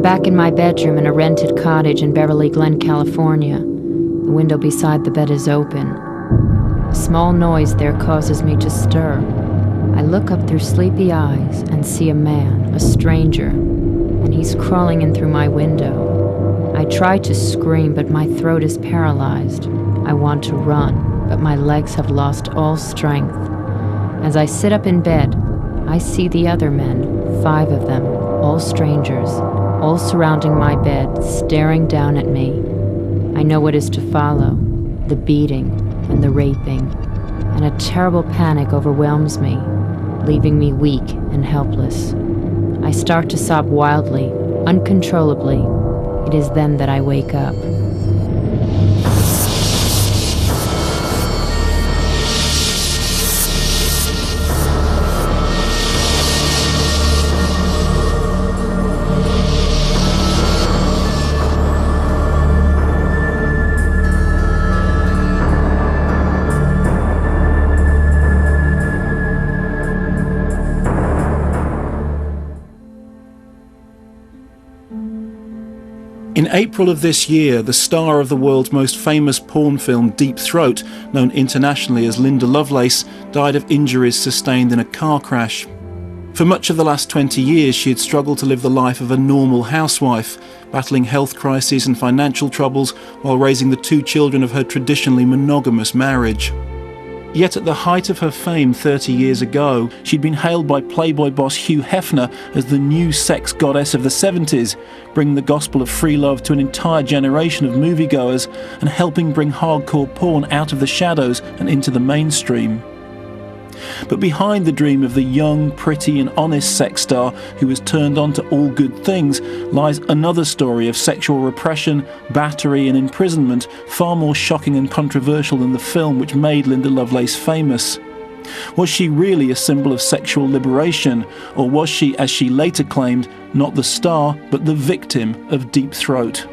back in my bedroom in a rented cottage in Beverly Glen, California. The window beside the bed is open. A small noise there causes me to stir. I look up through sleepy eyes and see a man, a stranger, and he's crawling in through my window. I try to scream, but my throat is paralyzed. I want to run, but my legs have lost all strength. As I sit up in bed, I see the other men, 5 of them, all strangers, all surrounding my bed, staring down at me. I know what is to follow, the beating and the raping, and a terrible panic overwhelms me, leaving me weak and helpless. I start to sob wildly, uncontrollably. It is then that I wake up. In April of this year, the star of the world's most famous porn film, Deep Throat, known internationally as Linda Lovelace, died of injuries sustained in a car crash. For much of the last 20 years, she had struggled to live the life of a normal housewife, battling health crises and financial troubles while raising the 2 children of her traditionally monogamous marriage. Yet at the height of her fame 30 years ago, she'd been hailed by Playboy boss Hugh Hefner as the new sex goddess of the 70s, bringing the gospel of free love to an entire generation of moviegoers and helping bring hardcore porn out of the shadows and into the mainstream. But behind the dream of the young, pretty and honest sex star who was turned on to all good things lies another story of sexual repression, battery and imprisonment, far more shocking and controversial than the film which made Linda Lovelace famous. Was she really a symbol of sexual liberation, or was she, as she later claimed, not the star but the victim of Deep Throat?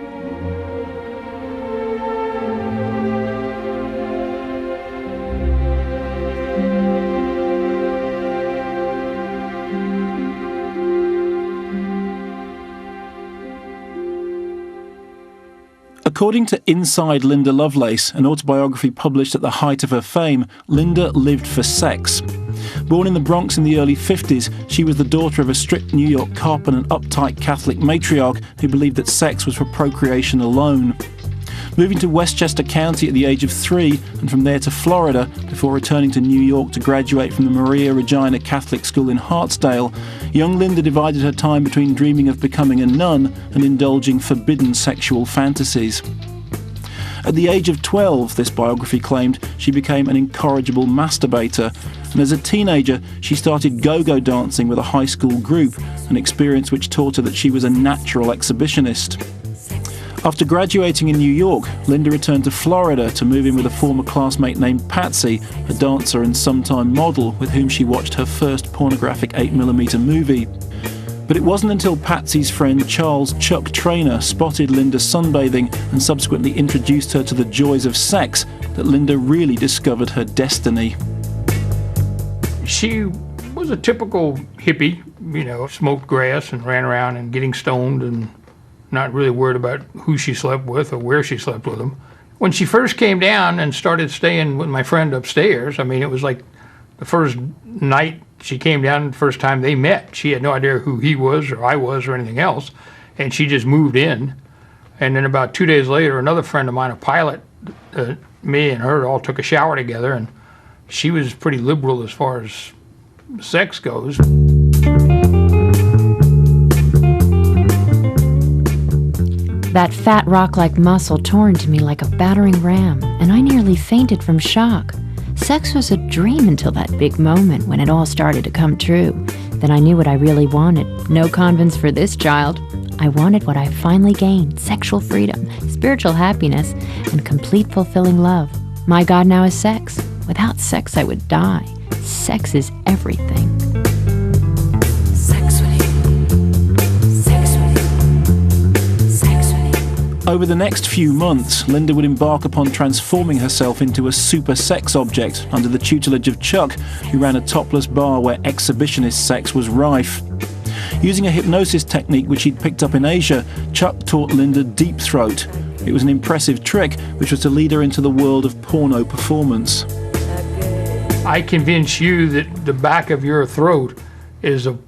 According to Inside Linda Lovelace, an autobiography published at the height of her fame, Linda lived for sex. Born in the Bronx in the early 50s, she was the daughter of a strict New York cop and an uptight Catholic matriarch who believed that sex was for procreation alone. Moving to Westchester County at the age of 3 and from there to Florida before returning to New York to graduate from the Maria Regina Catholic School in Hartsdale, young Linda divided her time between dreaming of becoming a nun and indulging forbidden sexual fantasies. At the age of 12, this biography claimed, she became an incorrigible masturbator, and as a teenager she started go-go dancing with a high school group, an experience which taught her that she was a natural exhibitionist. After graduating in New York, Linda returned to Florida to move in with a former classmate named Patsy, a dancer and sometime model with whom she watched her first pornographic 8mm movie. But it wasn't until Patsy's friend Charles Chuck Traynor spotted Linda sunbathing and subsequently introduced her to the joys of sex that Linda really discovered her destiny. She was a typical hippie, smoked grass and ran around and getting stoned and not really worried about who she slept with or where she slept with them. When she first came down and started staying with my friend upstairs, it was like the first night she came down, the first time they met. She had no idea who he was or I was or anything else, and she just moved in. And then about 2 days later, another friend of mine, a pilot, me and her all took a shower together, and she was pretty liberal as far as sex goes. That fat rock-like muscle tore into me like a battering ram, and I nearly fainted from shock. Sex was a dream until that big moment when it all started to come true. Then I knew what I really wanted. No convents for this child. I wanted what I finally gained: sexual freedom, spiritual happiness, and complete fulfilling love. My God now is sex. Without sex, I would die. Sex is everything. Over the next few months, Linda would embark upon transforming herself into a super sex object under the tutelage of Chuck, who ran a topless bar where exhibitionist sex was rife. Using a hypnosis technique which he'd picked up in Asia, Chuck taught Linda deep throat. It was an impressive trick which was to lead her into the world of porno performance. I convince you that the back of your throat is a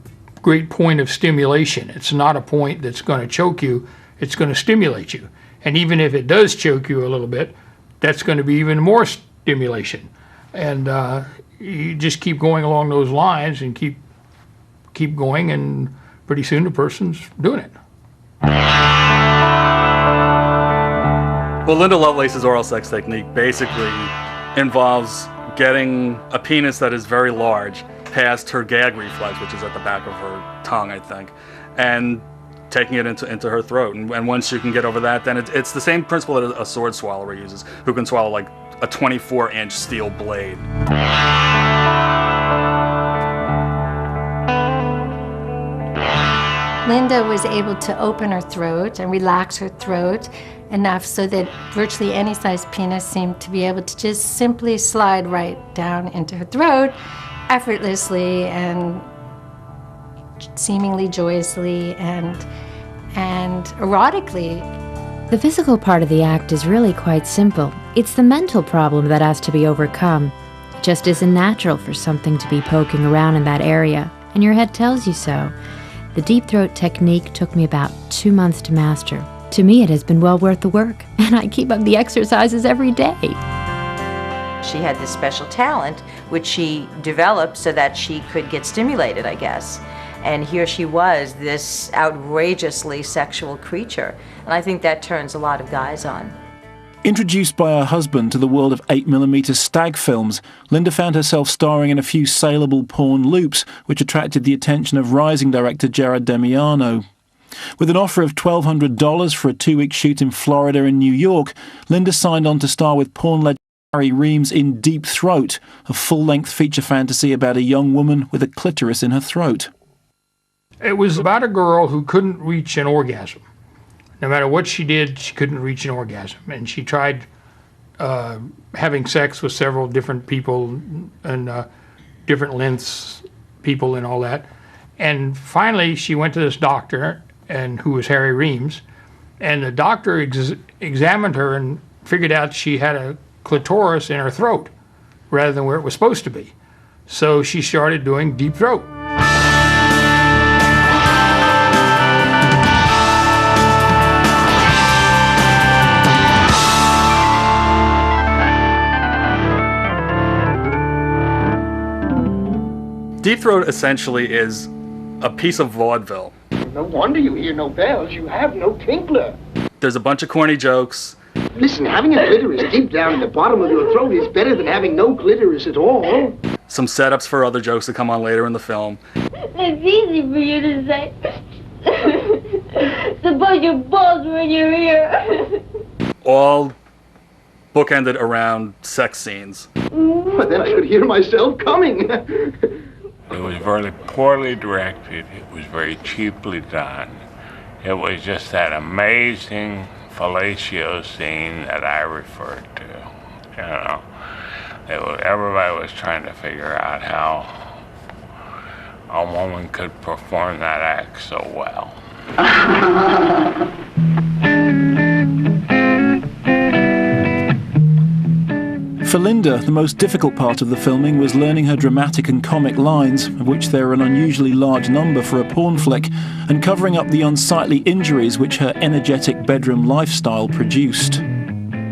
great point of stimulation. It's not a point that's going to choke you, it's going to stimulate you. And even if it does choke you a little bit, that's going to be even more stimulation. And you just keep going along those lines and keep going, and pretty soon the person's doing it. Well, Linda Lovelace's oral sex technique basically involves getting a penis that is very large past her gag reflex, which is at the back of her tongue, I think, and taking it into her throat. And once you can get over that, then it's the same principle that a sword swallower uses, who can swallow like a 24-inch steel blade. Linda was able to open her throat and relax her throat enough so that virtually any size penis seemed to be able to just simply slide right down into her throat effortlessly and seemingly joyously and erotically. The physical part of the act is really quite simple. It's the mental problem that has to be overcome. It just isn't natural for something to be poking around in that area, and your head tells you so. The deep throat technique took me about 2 months to master. To me, it has been well worth the work, and I keep up the exercises every day. She had this special talent, which she developed so that she could get stimulated, I guess. And here she was, this outrageously sexual creature. And I think that turns a lot of guys on. Introduced by her husband to the world of 8mm stag films, Linda found herself starring in a few saleable porn loops, which attracted the attention of rising director Jared Damiano. With an offer of $1,200 for a 2-week shoot in Florida and New York, Linda signed on to star with porn legend Harry Reams in Deep Throat, a full-length feature fantasy about a young woman with a clitoris in her throat. It was about a girl who couldn't reach an orgasm. No matter what she did, she couldn't reach an orgasm. And she tried having sex with several different people and different lengths, people and all that. And finally, she went to this doctor, who was Harry Reams, and the doctor examined her and figured out she had a clitoris in her throat rather than where it was supposed to be. So she started doing deep throat. Deep throat essentially is a piece of vaudeville. No wonder you hear no bells. You have no tinkler. There's a bunch of corny jokes. Listen, having a clitoris deep down in the bottom of your throat is better than having no clitoris at all. Some setups for other jokes that come on later in the film. It's easy for you to say. Suppose your balls were in your ear. All bookended around sex scenes. But then I could hear myself coming. It was very poorly directed. It was very cheaply done. It was just that amazing fellatio scene that I referred to. You know, everybody was trying to figure out how a woman could perform that act so well. For Linda, the most difficult part of the filming was learning her dramatic and comic lines, of which there are an unusually large number for a porn flick, and covering up the unsightly injuries which her energetic bedroom lifestyle produced.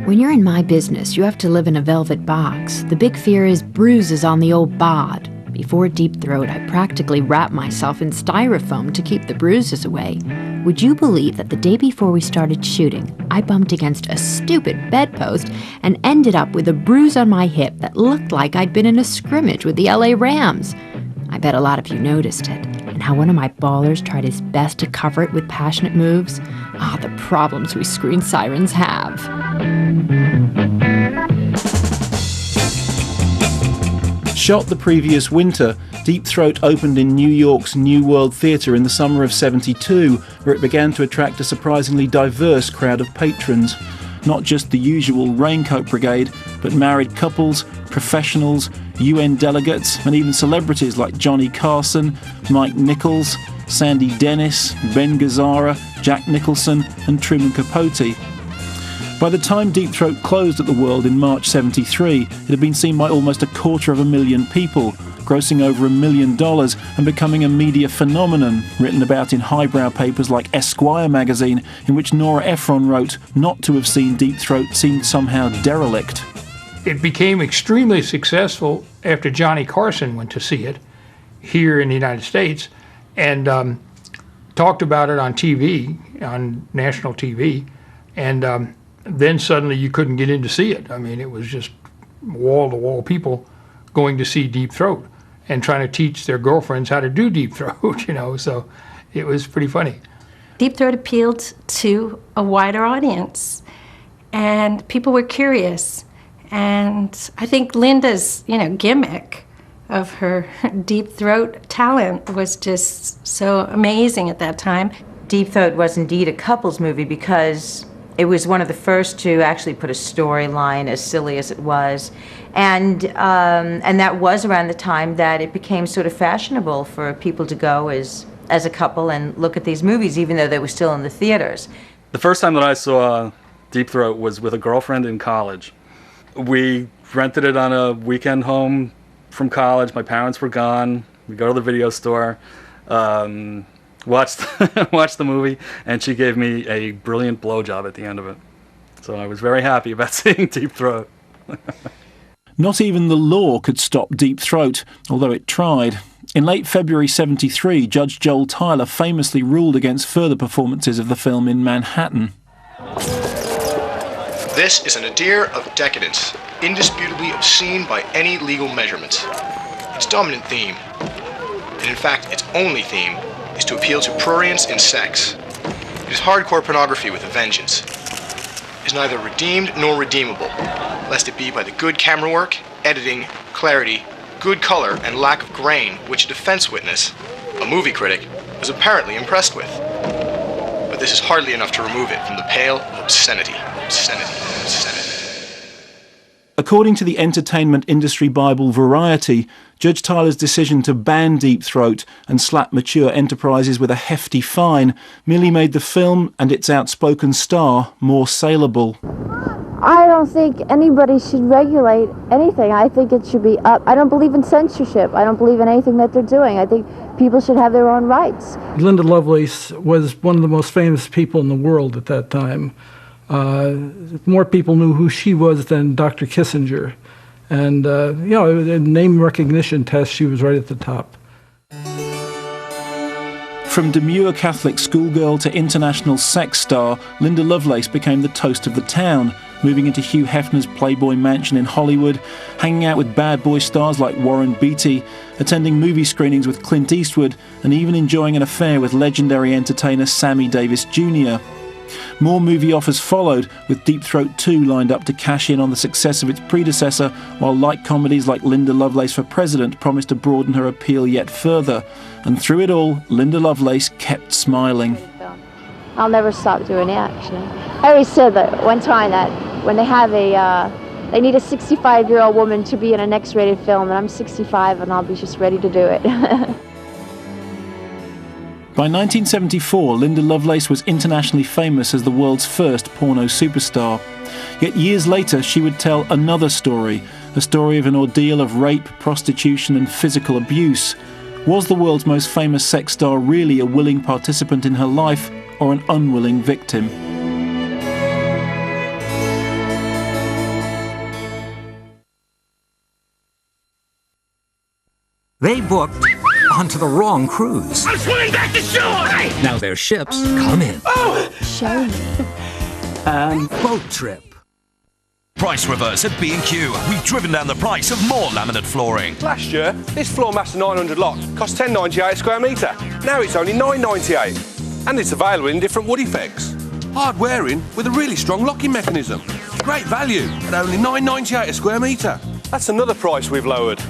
When you're in my business, you have to live in a velvet box. The big fear is bruises on the old bod. Before Deep Throat, I practically wrapped myself in styrofoam to keep the bruises away. Would you believe that the day before we started shooting, I bumped against a stupid bedpost and ended up with a bruise on my hip that looked like I'd been in a scrimmage with the LA Rams? I bet a lot of you noticed it, and how one of my ballers tried his best to cover it with passionate moves. The problems we screen sirens have. Shot the previous winter, Deep Throat opened in New York's New World Theatre in the summer of '72, where it began to attract a surprisingly diverse crowd of patrons. Not just the usual raincoat brigade, but married couples, professionals, UN delegates, and even celebrities like Johnny Carson, Mike Nichols, Sandy Dennis, Ben Gazzara, Jack Nicholson and Truman Capote. By the time Deep Throat closed at the World in March '73, it had been seen by almost 250,000 people, grossing over $1 million and becoming a media phenomenon, written about in highbrow papers like Esquire magazine, in which Nora Ephron wrote, not to have seen Deep Throat seemed somehow derelict. It became extremely successful after Johnny Carson went to see it here in the United States and talked about it on TV, on national TV, and then suddenly you couldn't get in to see it. I mean, it was just wall-to-wall people going to see Deep Throat and trying to teach their girlfriends how to do Deep Throat, you know, so it was pretty funny. Deep Throat appealed to a wider audience, and people were curious. And I think Linda's, gimmick of her Deep Throat talent was just so amazing at that time. Deep Throat was indeed a couples movie because it was one of the first to actually put a storyline, as silly as it was. And that was around the time that it became sort of fashionable for people to go as a couple and look at these movies, even though they were still in the theaters. The first time that I saw Deep Throat was with a girlfriend in college. We rented it on a weekend home from college. My parents were gone. We go to the video store, watched the movie, and she gave me a brilliant blowjob at the end of it. So I was very happy about seeing Deep Throat. Not even the law could stop Deep Throat, although it tried. In late February '73, Judge Joel Tyler famously ruled against further performances of the film in Manhattan. This is a nadir of decadence, indisputably obscene by any legal measurements. Its dominant theme, and in fact its only theme, is to appeal to prurience in sex. It is hardcore pornography with a vengeance. It is neither redeemed nor redeemable, lest it be by the good camera work, editing, clarity, good color, and lack of grain which a defense witness, a movie critic, was apparently impressed with. But this is hardly enough to remove it from the pale of obscenity. According to the entertainment industry Bible Variety, Judge Tyler's decision to ban Deep Throat and slap mature enterprises with a hefty fine merely made the film and its outspoken star more saleable. I don't think anybody should regulate anything. I think it should be up. I don't believe in censorship. I don't believe in anything that they're doing. I think people should have their own rights. Linda Lovelace was one of the most famous people in the world at that time. More people knew who she was than Dr. Kissinger. And, a name recognition test, she was right at the top. From demure Catholic schoolgirl to international sex star, Linda Lovelace became the toast of the town, moving into Hugh Hefner's Playboy mansion in Hollywood, hanging out with bad boy stars like Warren Beatty, attending movie screenings with Clint Eastwood, and even enjoying an affair with legendary entertainer Sammy Davis Jr. More movie offers followed, with Deep Throat 2 lined up to cash in on the success of its predecessor, while light comedies like Linda Lovelace for President promised to broaden her appeal yet further. And through it all, Linda Lovelace kept smiling. I'll never stop doing action. I always said that one time that when they have they need a 65-year-old woman to be in an X-rated film, and I'm 65 and I'll be just ready to do it. By 1974, Linda Lovelace was internationally famous as the world's first porno superstar. Yet years later, she would tell another story, a story of an ordeal of rape, prostitution and physical abuse. Was the world's most famous sex star really a willing participant in her life, or an unwilling victim? They booked onto the wrong cruise. I'm swimming back to shore! Now their ships come in. Oh! Show me. And boat trip. Price reverse at B&Q. We've driven down the price of more laminate flooring. Last year, this floor master 900 lot cost $10.98 a square metre. Now it's only $9.98. And it's available in different wood effects. Hard wearing with a really strong locking mechanism. Great value at only $9.98 a square metre. That's another price we've lowered.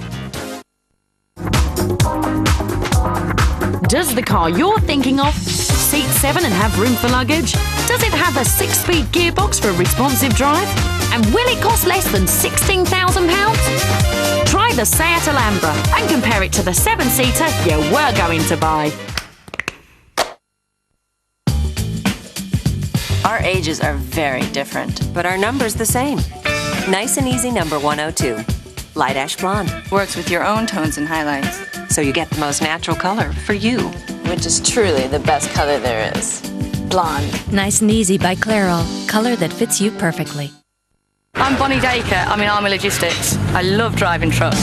Does the car you're thinking of seat 7 and have room for luggage? Does it have a 6-speed gearbox for a responsive drive? And will it cost less than £16,000? Try the Seat Alhambra and compare it to the 7-seater you were going to buy. ages are very different, but our number's the same. Nice and Easy number 102. Light ash blonde. Works with your own tones and highlights. So you get the most natural color for you. Which is truly the best color there is. Blonde. Nice and Easy by Clairol. Color that fits you perfectly. I'm Bonnie Dacre. I'm in Army Logistics. I love driving trucks.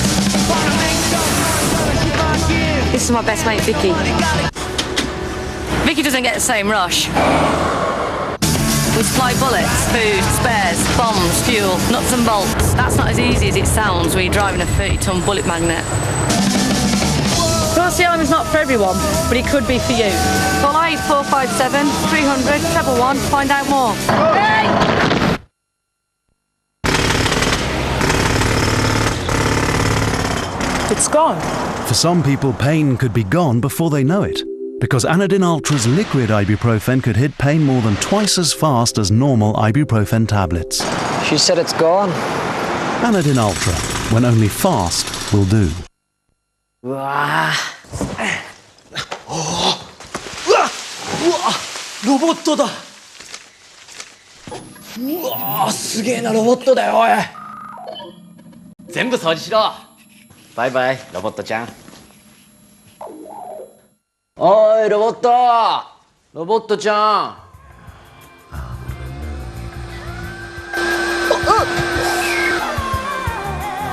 This is my best mate, Vicky. Vicky doesn't get the same rush. We supply bullets, food, spares, bombs, fuel, nuts and bolts. That's not as easy as it sounds when you're driving a 30-ton bullet magnet. Cross the Army's not for everyone, but it could be for you. Call 8457 300 111 to find out more. Hey! It's gone. For some people, pain could be gone before they know it, because Anadin Ultra's liquid ibuprofen could hit pain more than twice as fast as normal ibuprofen tablets. She said it's gone. Anadin Ultra, when only fast will do. Robotだ。うわ、すげえなロボットだよ、おい。全部掃除しろ。バイバイ、ロボットちゃん。おい、ロボット。ロボットちゃん。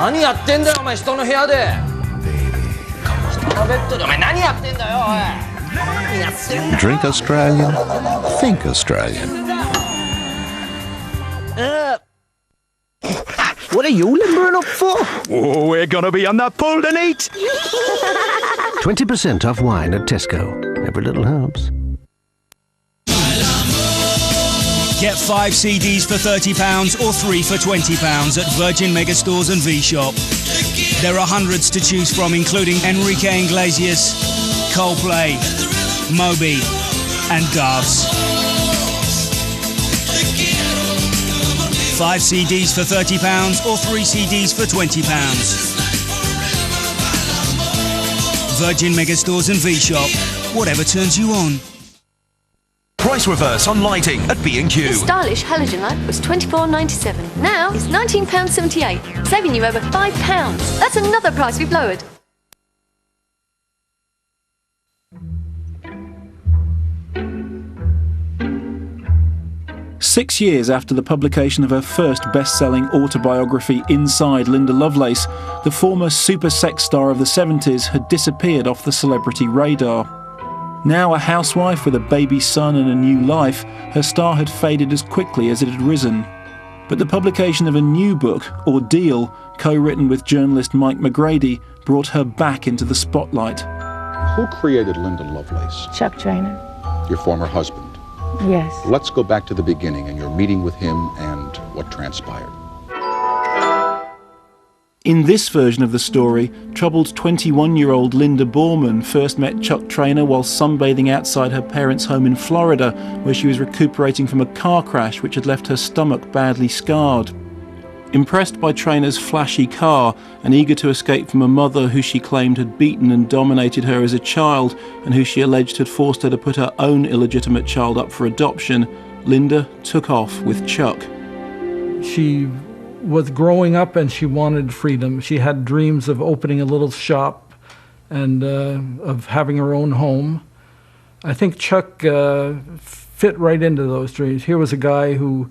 何やってんだよ、お前、人の部屋で。人のベッドで、お前、何やってんだよ、おい。何やってんだよ。 Drink Australian, think Australian. What are you limbering up for? Oh, we're gonna be on that pole tonight. 20% off wine at Tesco. Every little helps. Get 5 CDs for £30 or 3 for £20 at Virgin Megastores and V-Shop. There are hundreds to choose from, including Enrique Iglesias, Coldplay, Moby and Doves. 5 CDs for £30 or 3 CDs for £20. Virgin Megastores and V-Shop. Whatever turns you on. Price reverse on lighting at B&Q. The stylish halogen light was £24.97. Now it's £19.78, saving you over £5. That's another price we've lowered. Six years after the publication of her first best-selling autobiography, Inside Linda Lovelace, the former super sex star of the 70s had disappeared off the celebrity radar. Now a housewife with a baby son and a new life, her star had faded as quickly as it had risen. But the publication of a new book, Ordeal, co-written with journalist Mike McGrady, brought her back into the spotlight. Who created Linda Lovelace? Chuck Traynor. Your former husband. Yes. Let's go back to the beginning and your meeting with him and what transpired. In this version of the story, troubled 21-year-old Linda Borman first met Chuck Traynor while sunbathing outside her parents' home in Florida, where she was recuperating from a car crash which had left her stomach badly scarred. Impressed by Traynor's flashy car and eager to escape from a mother who she claimed had beaten and dominated her as a child and who she alleged had forced her to put her own illegitimate child up for adoption, Linda took off with Chuck. She was growing up and she wanted freedom. She had dreams of opening a little shop and of having her own home. I think Chuck fit right into those dreams. Here was a guy who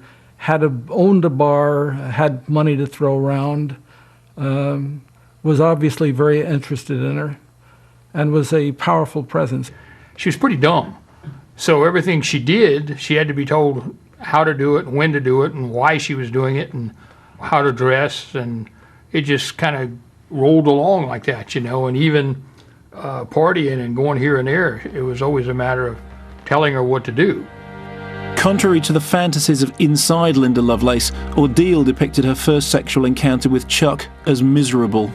owned a bar, had money to throw around, was obviously very interested in her, and was a powerful presence. She was pretty dumb. So everything she did, she had to be told how to do it, and when to do it, and why she was doing it, and how to dress, and it just kind of rolled along like that, you know, and even partying and going here and there, it was always a matter of telling her what to do. Contrary to the fantasies of Inside Linda Lovelace, Ordeal depicted her first sexual encounter with Chuck as miserable.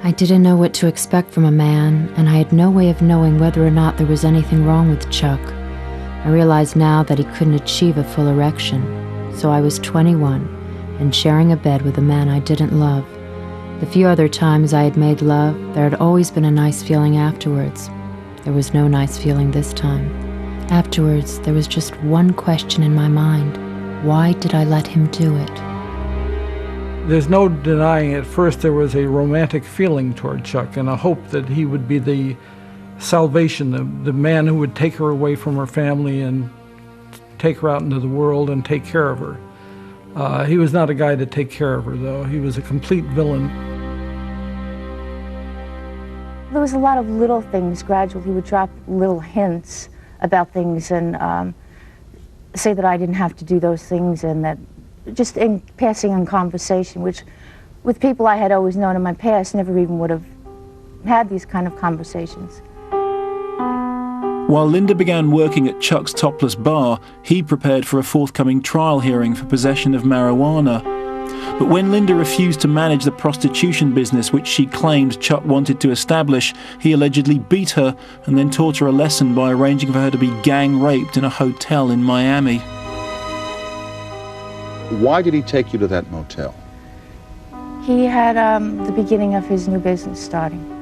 I didn't know what to expect from a man, and I had no way of knowing whether or not there was anything wrong with Chuck. I realized now that he couldn't achieve a full erection, so I was 21 and sharing a bed with a man I didn't love. The few other times I had made love, there had always been a nice feeling afterwards. There was no nice feeling this time. Afterwards, there was just one question in my mind. Why did I let him do it? There's no denying at first there was a romantic feeling toward Chuck and a hope that he would be the salvation, the man who would take her away from her family and take her out into the world and take care of her. He was not a guy to take care of her, though. He was a complete villain. There was a lot of little things. Gradually, he would drop little hints about things and say that I didn't have to do those things, and that just in passing on conversation, which with people I had always known in my past never even would have had these kind of conversations. While Linda began working at Chuck's topless bar, he prepared for a forthcoming trial hearing for possession of marijuana. But when Linda refused to manage the prostitution business which she claimed Chuck wanted to establish, he allegedly beat her and then taught her a lesson by arranging for her to be gang raped in a hotel in Miami. Why did he take you to that motel? He had the beginning of his new business starting.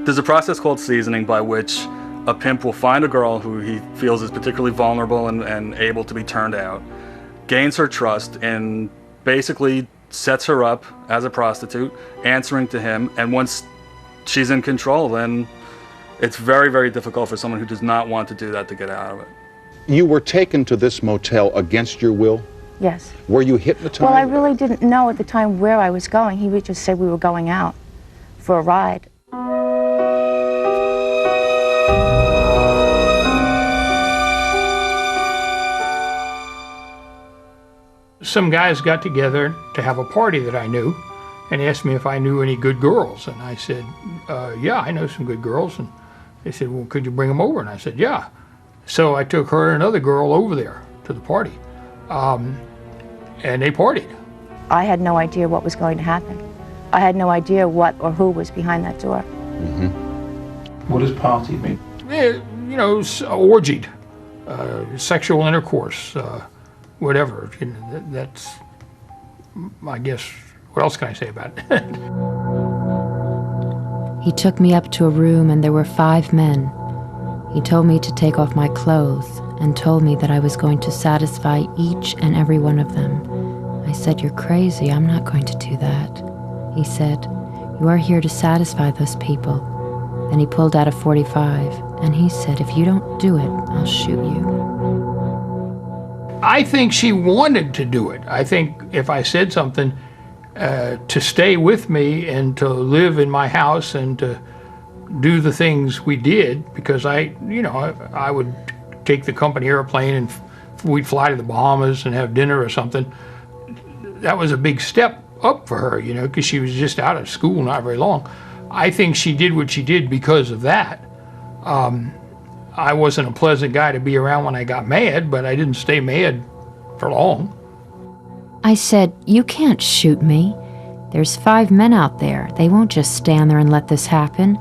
There's a process called seasoning by which a pimp will find a girl who he feels is particularly vulnerable and able to be turned out, gains her trust, and basically sets her up as a prostitute, answering to him, and once she's in control, then it's very, very difficult for someone who does not want to do that to get out of it. You were taken to this motel against your will? Yes. Were you hypnotized? Well, I really didn't know at the time where I was going. He would just say we were going out for a ride. Some guys got together to have a party that I knew and asked me if I knew any good girls. And I said, yeah, I know some good girls. And they said, well, could you bring them over? And I said, yeah. So I took her and another girl over there to the party. And they partied. I had no idea what was going to happen. I had no idea what or who was behind that door. Mm-hmm. What does party mean? You know, orgied, sexual intercourse, whatever. You know, that's, I guess, what else can I say about it? He took me up to a room and there were 5 men. He told me to take off my clothes and told me that I was going to satisfy each and every one of them. I said, "You're crazy, I'm not going to do that." He said, "You are here to satisfy those people." Then he pulled out a .45 and he said, "If you don't do it, I'll shoot you." I think she wanted to do it. I think if I said something to stay with me and to live in my house and to do the things we did, because I would take the company airplane and we'd fly to the Bahamas and have dinner or something. That was a big step up for her, because she was just out of school not very long. I think she did what she did because of that. I wasn't a pleasant guy to be around when I got mad, but I didn't stay mad for long. I said, "You can't shoot me. There's 5 men out there. They won't just stand there and let this happen."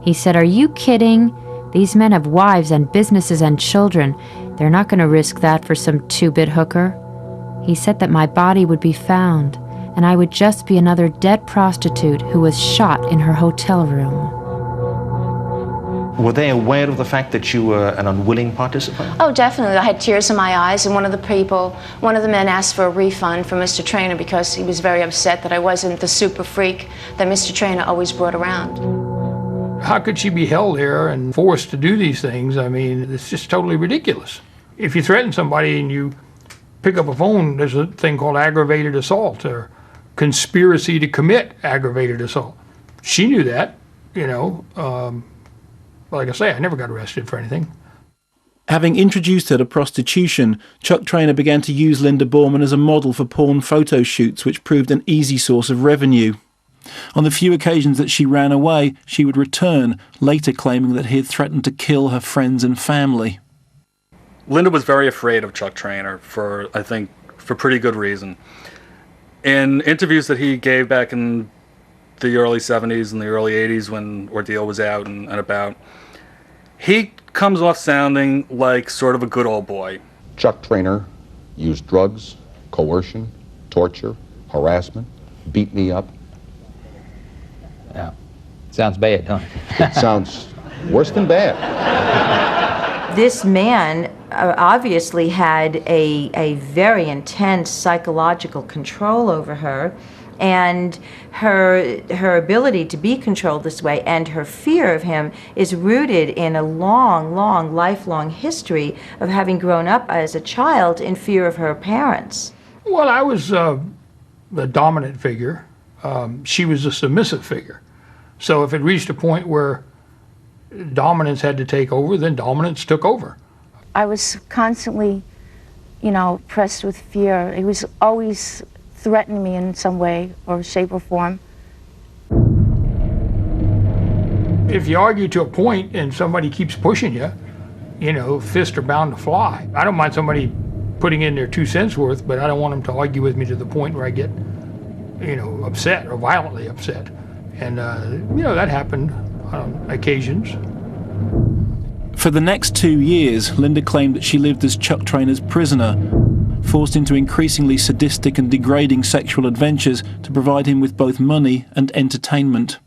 He said, "Are you kidding? These men have wives and businesses and children. They're not going to risk that for some 2-bit hooker." He said that my body would be found, and I would just be another dead prostitute who was shot in her hotel room. Were they aware of the fact that you were an unwilling participant? Oh, definitely. I had tears in my eyes, and one of the men asked for a refund from Mr. Traynor because he was very upset that I wasn't the super freak that Mr. Traynor always brought around. How could she be held there and forced to do these things? I mean, it's just totally ridiculous. If you threaten somebody and you pick up a phone, there's a thing called aggravated assault or conspiracy to commit aggravated assault. She knew that, like I say, I never got arrested for anything. Having introduced her to prostitution, Chuck Traynor began to use Linda Borman as a model for porn photo shoots, which proved an easy source of revenue. On the few occasions that she ran away, she would return, later claiming that he had threatened to kill her friends and family. Linda was very afraid of Chuck Traynor for pretty good reason. In interviews that he gave back in the early 70s and the early 80s when Ordeal was out and about, he comes off sounding like sort of a good old boy. Chuck Traynor used drugs, coercion, torture, harassment, beat me up. Yeah. Sounds bad, huh? It sounds worse than bad. This man obviously had a very intense psychological control over her, and her ability to be controlled this way and her fear of him is rooted in a long, lifelong history of having grown up as a child in fear of her parents. Well, I was the dominant figure. She was a submissive figure. So if it reached a point where dominance had to take over, then dominance took over. I was constantly, pressed with fear. He was always threatening me in some way or shape or form. If you argue to a point and somebody keeps pushing you, fists are bound to fly. I don't mind somebody putting in their 2 cents worth, but I don't want them to argue with me to the point where I get, upset or violently upset. And, that happened on occasions. For the next 2 years, Linda claimed that she lived as Chuck Traynor's prisoner, forced into increasingly sadistic and degrading sexual adventures to provide him with both money and entertainment.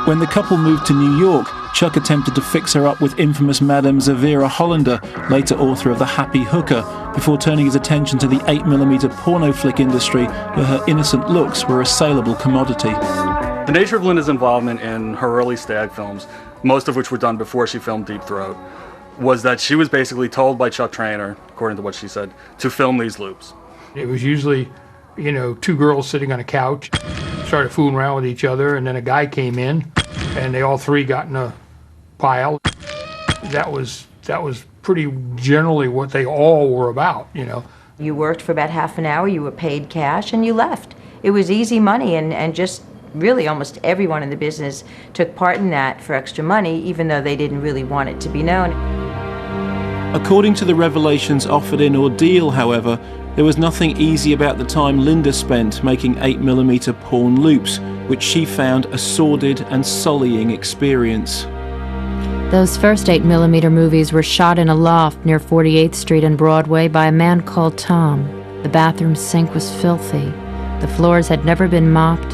When the couple moved to New York, Chuck attempted to fix her up with infamous Madame Zavira Hollander, later author of The Happy Hooker, before turning his attention to the 8mm porno flick industry, where her innocent looks were a saleable commodity. The nature of Linda's involvement in her early stag films, most of which were done before she filmed Deep Throat, was that she was basically told by Chuck Traynor, according to what she said, to film these loops. It was usually, 2 girls sitting on a couch, started fooling around with each other, and then a guy came in, and they all 3 got in a pile. That was pretty generally what they all were about, You worked for about half an hour, you were paid cash, and you left. It was easy money, and just really almost everyone in the business took part in that for extra money, even though they didn't really want it to be known. According to the revelations offered in Ordeal, however, there was nothing easy about the time Linda spent making 8mm porn loops, which she found a sordid and sullying experience. Those first 8mm movies were shot in a loft near 48th Street and Broadway by a man called Tom. The bathroom sink was filthy. The floors had never been mopped,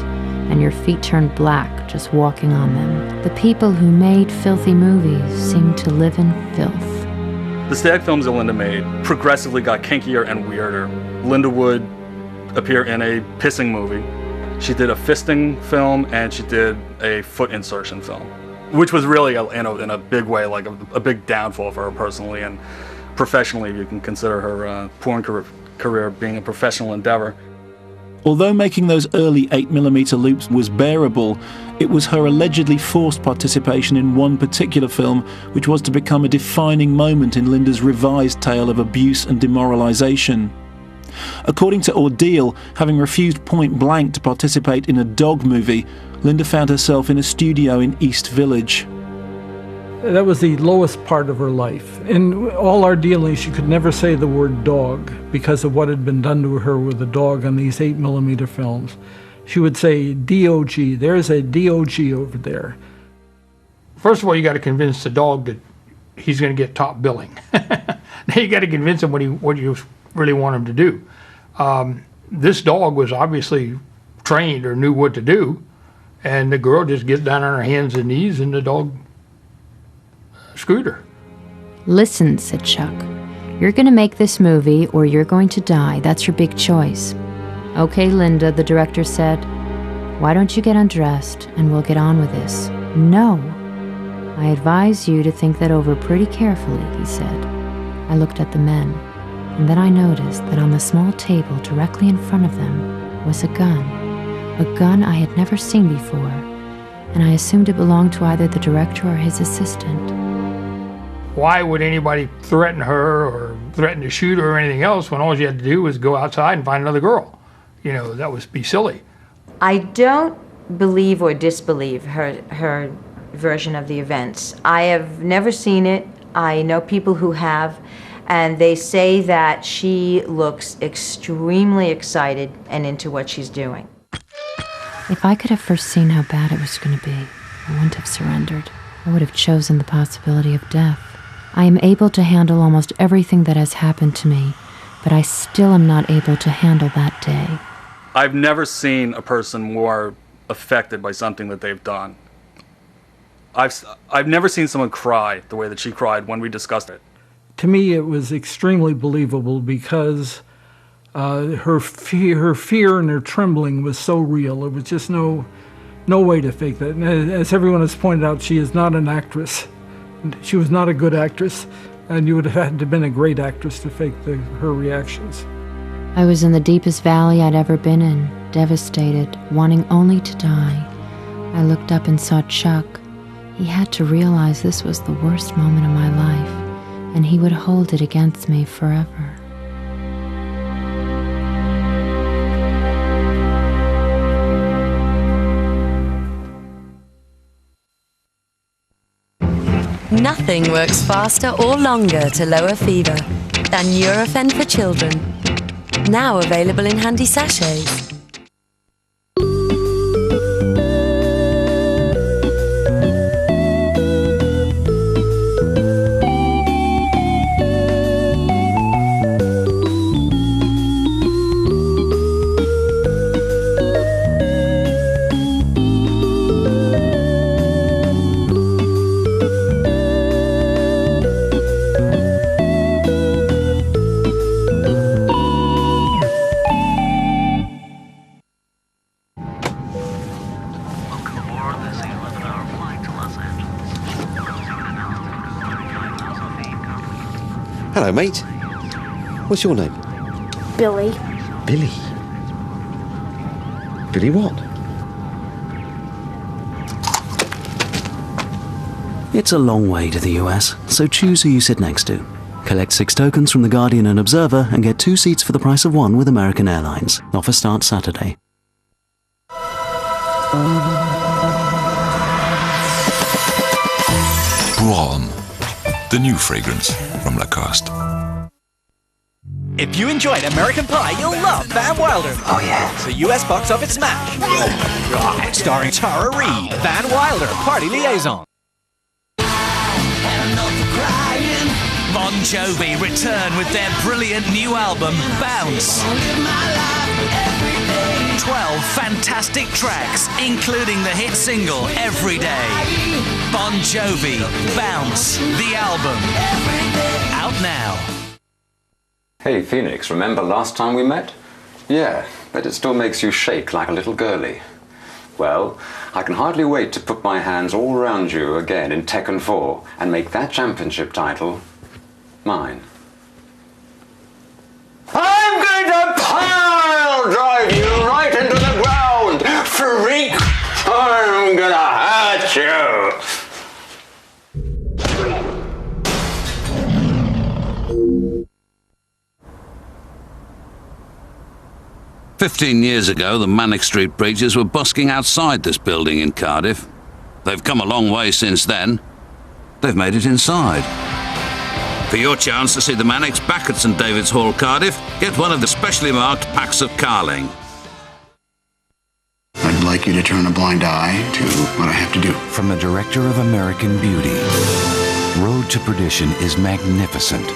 and your feet turned black just walking on them. The people who made filthy movies seemed to live in filth. The stag films that Linda made progressively got kinkier and weirder. Linda would appear in a pissing movie. She did a fisting film, and she did a foot insertion film, which was really, in a big way, like a big downfall for her personally, and professionally. You can consider her porn career being a professional endeavor. Although making those early 8mm loops was bearable, it was her allegedly forced participation in one particular film which was to become a defining moment in Linda's revised tale of abuse and demoralization. According to Ordeal, having refused point blank to participate in a dog movie, Linda found herself in a studio in East Village. That was the lowest part of her life. In all our dealings, she could never say the word dog because of what had been done to her with the dog on these 8mm films. She would say, D-O-G, there's a D-O-G over there. First of all, you got to convince the dog that he's going to get top billing. Now you got to convince him what you really want him to do. This dog was obviously trained or knew what to do, and the girl just gets down on her hands and knees, and the dog screwed her. Listen, said Chuck, you're going to make this movie or you're going to die. That's your big choice. Okay, Linda, the director said. Why don't you get undressed and we'll get on with this? No. I advise you to think that over pretty carefully, he said. I looked at the men, and then I noticed that on the small table directly in front of them was a gun I had never seen before, and I assumed it belonged to either the director or his assistant. Why would anybody threaten her or threaten to shoot her or anything else when all she had to do was go outside and find another girl? That would be silly. I don't believe or disbelieve her version of the events. I have never seen it. I know people who have, and they say that she looks extremely excited and into what she's doing. If I could have foreseen how bad it was going to be, I wouldn't have surrendered. I would have chosen the possibility of death. I am able to handle almost everything that has happened to me, but I still am not able to handle that day. I've never seen a person more affected by something that they've done. I've never seen someone cry the way that she cried when we discussed it. To me, it was extremely believable because her fear and her trembling was so real. There was just no way to fake that. And as everyone has pointed out, she is not an actress. She was not a good actress, and you would have had to have been a great actress to fake her reactions. I was in the deepest valley I'd ever been in, devastated, wanting only to die. I looked up and saw Chuck. He had to realize this was the worst moment of my life, and he would hold it against me forever. Nothing works faster or longer to lower fever than Nurofen for children. Now available in handy sachets. Hello, mate. What's your name? Billy. Billy? Billy what? It's a long way to the US, so choose who you sit next to. Collect 6 tokens from The Guardian and Observer and get 2 seats for the price of 1 with American Airlines. Offer starts Saturday. Braun, the new fragrance from Lacoste. If you enjoyed American Pie, you'll love Van Wilder. Oh yeah. It's a US box office smash. Oh God. Starring Tara Reid, Van Wilder, party liaison. Bon Jovi return with their brilliant new album, Bounce. 12 fantastic tracks, including the hit single, Every Day. Bon Jovi, Bounce, the album. Out now. Hey, Phoenix, remember last time we met? Yeah, but it still makes you shake like a little girlie. Well, I can hardly wait to put my hands all around you again in Tekken 4 and make that championship title mine. I'm going to pile drive you right into the ground, freak! I'm gonna hurt you! 15 years ago, the Manic Street Preachers were busking outside this building in Cardiff. They've come a long way since then. They've made it inside. For your chance to see the Manics back at St David's Hall, Cardiff, get one of the specially marked packs of Carling. I'd like you to turn a blind eye to what I have to do. From the director of American Beauty, Road to Perdition is magnificent.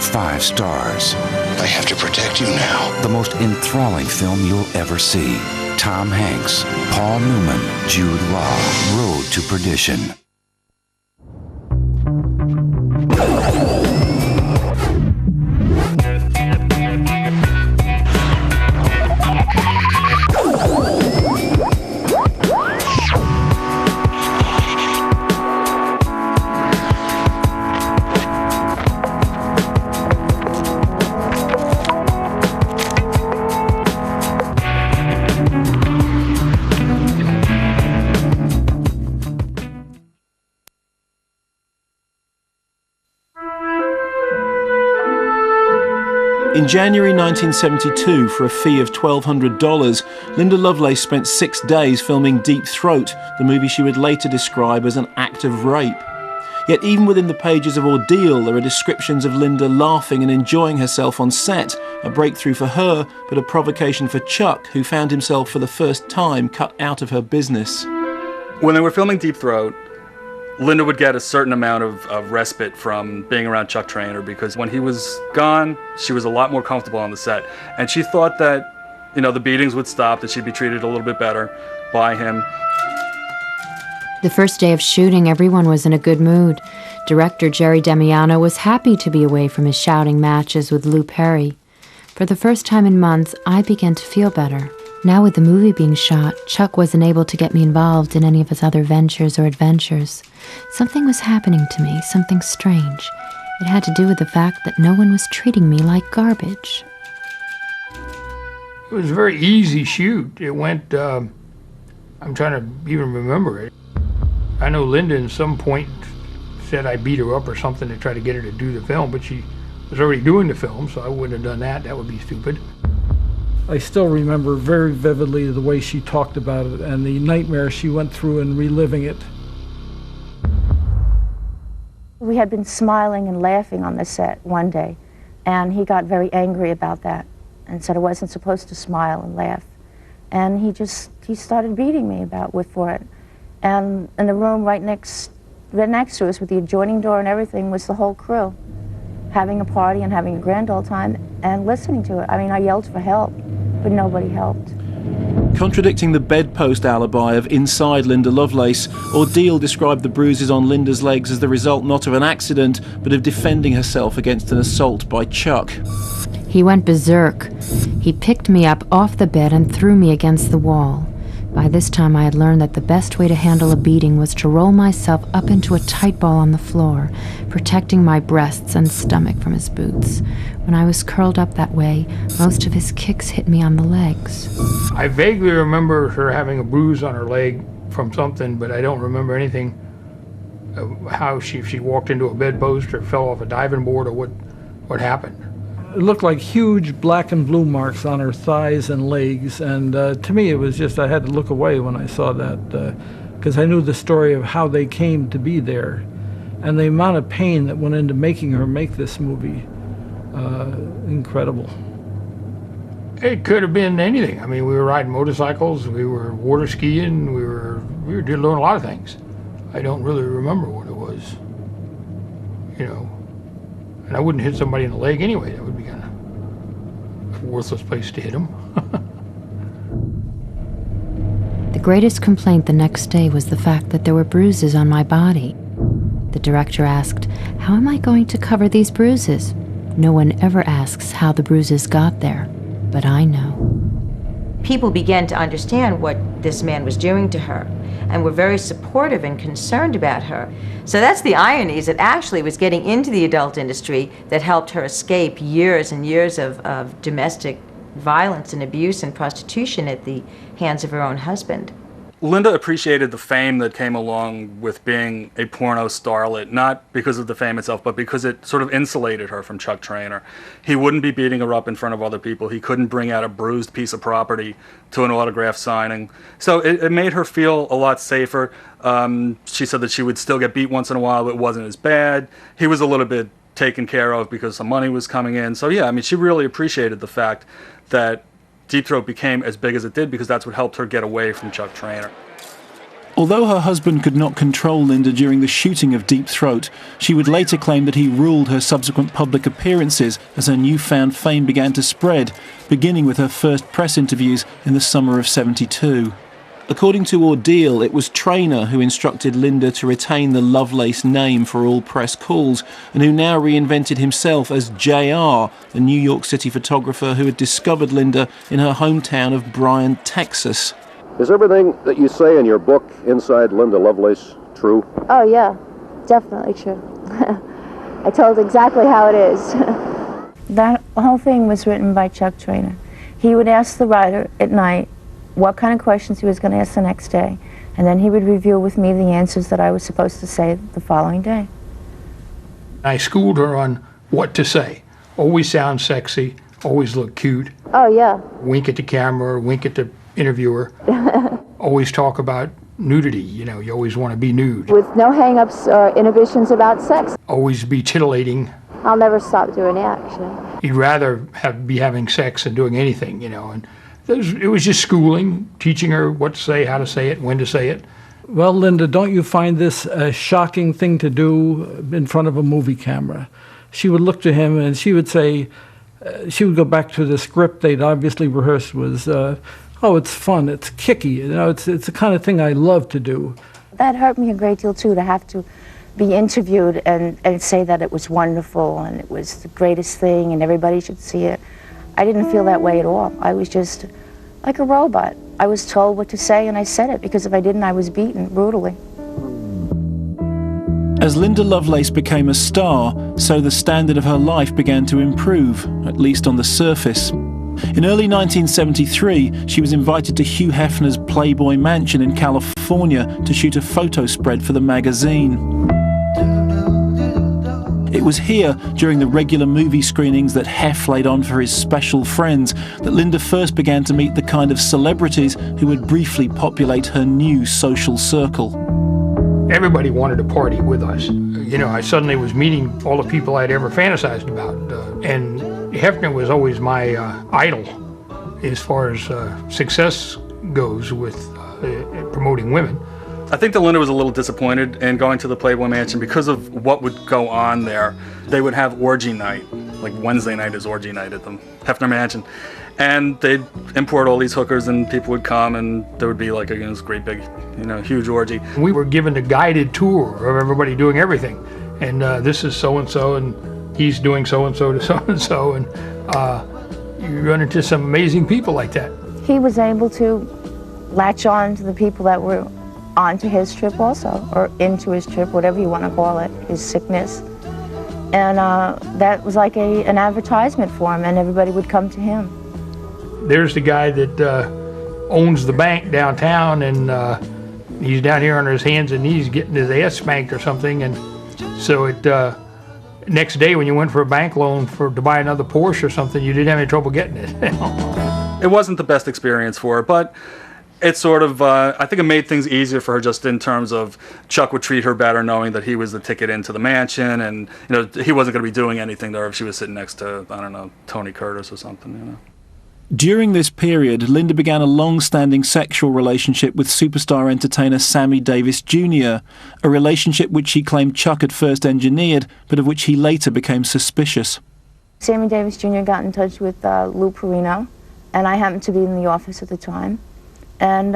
5 stars. I have to protect you now. The most enthralling film you'll ever see. Tom Hanks, Paul Newman, Jude Law. Road to Perdition. In January 1972, for a fee of $1,200, Linda Lovelace spent 6 days filming Deep Throat, the movie she would later describe as an act of rape. Yet even within the pages of Ordeal, there are descriptions of Linda laughing and enjoying herself on set, a breakthrough for her, but a provocation for Chuck, who found himself for the first time cut out of her business. When they were filming Deep Throat, Linda would get a certain amount of respite from being around Chuck Traynor, because when he was gone, she was a lot more comfortable on the set. And she thought that, you know, the beatings would stop, that she'd be treated a little bit better by him. The first day of shooting, everyone was in a good mood. Director Jerry Damiano was happy to be away from his shouting matches with Lou Perry. For the first time in months, I began to feel better. Now with the movie being shot, Chuck wasn't able to get me involved in any of his other ventures or adventures. Something was happening to me, something strange. It had to do with the fact that no one was treating me like garbage. It was a very easy shoot. It went, I'm trying to even remember it. I know Linda at some point said I beat her up or something to try to get her to do the film, but she was already doing the film, so I wouldn't have done that. That would be stupid. I still remember very vividly the way she talked about it and the nightmare she went through in reliving it. We had been smiling and laughing on the set one day, and he got very angry about that and said I wasn't supposed to smile and laugh. And he started beating me for it. And in the room right next to us with the adjoining door and everything was the whole crew, having a party and having a grand old time and listening to it. I mean, I yelled for help, but nobody helped. Contradicting the bedpost alibi of inside Linda Lovelace, Ordeal described the bruises on Linda's legs as the result not of an accident, but of defending herself against an assault by Chuck. He went berserk. He picked me up off the bed and threw me against the wall. By this time I had learned that the best way to handle a beating was to roll myself up into a tight ball on the floor, protecting my breasts and stomach from his boots. When I was curled up that way, most of his kicks hit me on the legs. I vaguely remember her having a bruise on her leg from something, but I don't remember anything of how if she walked into a bedpost or fell off a diving board or what happened. It looked like huge black and blue marks on her thighs and legs, and to me it was just, I had to look away when I saw that, because I knew the story of how they came to be there, and the amount of pain that went into making her make this movie. Incredible. It could have been anything. I mean, we were riding motorcycles, we were water skiing, we were doing a lot of things. I don't really remember what it was, you know. And I wouldn't hit somebody in the leg anyway. That would be kind of a worthless place to hit them. The greatest complaint the next day was the fact that there were bruises on my body. The director asked, "How am I going to cover these bruises?" No one ever asks how the bruises got there, but I know. People began to understand what this man was doing to her and were very supportive and concerned about her. So that's the irony, is it actually was getting into the adult industry that helped her escape years and years of domestic violence and abuse and prostitution at the hands of her own husband. Linda appreciated the fame that came along with being a porno starlet, not because of the fame itself, but because it sort of insulated her from Chuck Traynor. He wouldn't be beating her up in front of other people. He couldn't bring out a bruised piece of property to an autograph signing. So it made her feel a lot safer. She said that she would still get beat once in a while, but it wasn't as bad. He was a little bit taken care of because some money was coming in. So yeah, I mean, she really appreciated the fact that Deep Throat became as big as it did, because that's what helped her get away from Chuck Traynor. Although her husband could not control Linda during the shooting of Deep Throat, she would later claim that he ruled her subsequent public appearances as her newfound fame began to spread, beginning with her first press interviews in the summer of '72. According to Ordeal, it was Traynor who instructed Linda to retain the Lovelace name for all press calls, and who now reinvented himself as JR, the New York City photographer who had discovered Linda in her hometown of Bryan, Texas. Is everything that you say in your book, Inside Linda Lovelace, true? Oh yeah, definitely true. I told exactly how it is. That whole thing was written by Chuck Traynor. He would ask the writer at night what kind of questions he was going to ask the next day, and then he would review with me the answers that I was supposed to say the following day. I schooled her on what to say. Always sound sexy, always look cute. Oh yeah. Wink at the camera, wink at the interviewer. Always talk about nudity, you know, you always want to be nude. With no hang-ups or inhibitions about sex. Always be titillating. I'll never stop doing it, actually. He'd rather be having sex than doing anything, you know, and it was just schooling, teaching her what to say, how to say it, when to say it, Well, Linda, don't you find this a shocking thing to do in front of a movie camera? She would look to him and she would say, she would go back to the script they'd obviously rehearsed was, oh, it's fun, it's kicky, you know, it's the kind of thing I love to do. That hurt me a great deal, too, to have to be interviewed and say that it was wonderful and it was the greatest thing and everybody should see it. I didn't feel that way at all. I was just like a robot. I was told what to say and I said it, because if I didn't, I was beaten brutally. As Linda Lovelace became a star, so the standard of her life began to improve, at least on the surface. In early 1973, she was invited to Hugh Hefner's Playboy Mansion in California to shoot a photo spread for the magazine. It was here, during the regular movie screenings that Hef laid on for his special friends, that Linda first began to meet the kind of celebrities who would briefly populate her new social circle. Everybody wanted to party with us. You know, I suddenly was meeting all the people I'd ever fantasized about. And Hefner was always my idol as far as success goes with promoting women. I think that Linda was a little disappointed in going to the Playboy Mansion because of what would go on there. They would have orgy night, like Wednesday night is orgy night at the Hefner Mansion. And they'd import all these hookers and people would come and there would be like this great big, huge orgy. We were given a guided tour of everybody doing everything. And this is so-and-so and he's doing so-and-so to so-and-so. And you run into some amazing people like that. He was able to latch on to the people that were onto his trip also, or into his trip, whatever you want to call it, his sickness. And that was like an advertisement for him, and everybody would come to him. There's the guy that owns the bank downtown, and he's down here on his hands and knees getting his ass spanked or something. And so next day when you went for a bank loan to buy another Porsche or something, you didn't have any trouble getting it. It wasn't the best experience for her, but it sort of, I think it made things easier for her just in terms of Chuck would treat her better knowing that he was the ticket into the mansion, and he wasn't going to be doing anything to her if she was sitting next to, I don't know, Tony Curtis or something, During this period, Linda began a long-standing sexual relationship with superstar entertainer Sammy Davis Jr., a relationship which she claimed Chuck had first engineered, but of which he later became suspicious. Sammy Davis Jr. got in touch with Lou Perino, and I happened to be in the office at the time. And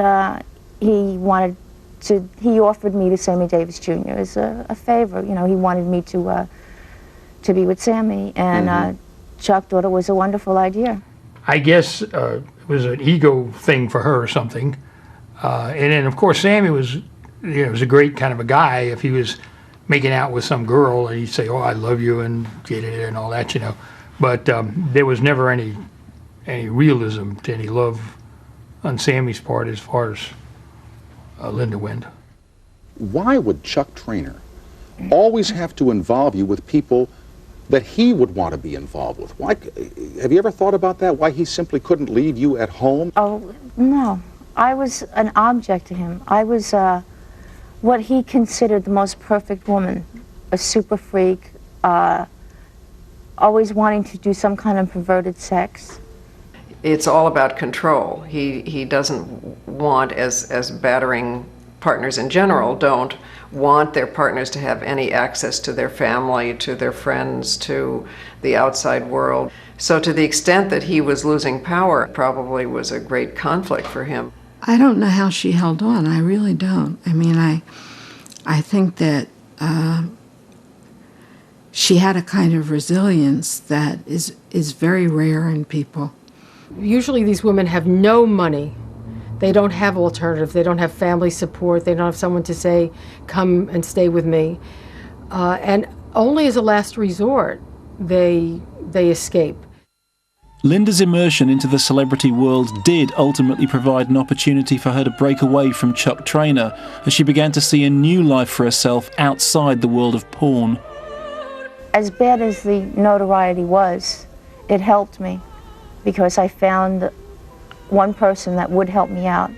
he offered me to Sammy Davis Jr. as a favor. He wanted me to be with Sammy, and Chuck thought it was a wonderful idea. I guess it was an ego thing for her or something. And then, of course, Sammy was a great kind of a guy. If he was making out with some girl, and he'd say, "Oh, I love you," and and all that, But there was never any realism to any love on Sammy's part as far as Linda went. Why would Chuck Traynor always have to involve you with people that he would want to be involved with? Why? Have you ever thought about that? Why he simply couldn't leave you at home? Oh, no. I was an object to him. I was what he considered the most perfect woman, a super freak, always wanting to do some kind of perverted sex. It's all about control. He doesn't want, as battering partners in general don't want their partners to have any access to their family, to their friends, to the outside world. So to the extent that he was losing power, it probably was a great conflict for him. I don't know how she held on. I really don't. I mean, I think that she had a kind of resilience that is very rare in people. Usually these women have no money. They don't have alternatives. They don't have family support. They don't have someone to say, come and stay with me. And only as a last resort, they escape. Linda's immersion into the celebrity world did ultimately provide an opportunity for her to break away from Chuck Traynor as she began to see a new life for herself outside the world of porn. As bad as the notoriety was, it helped me because I found one person that would help me out.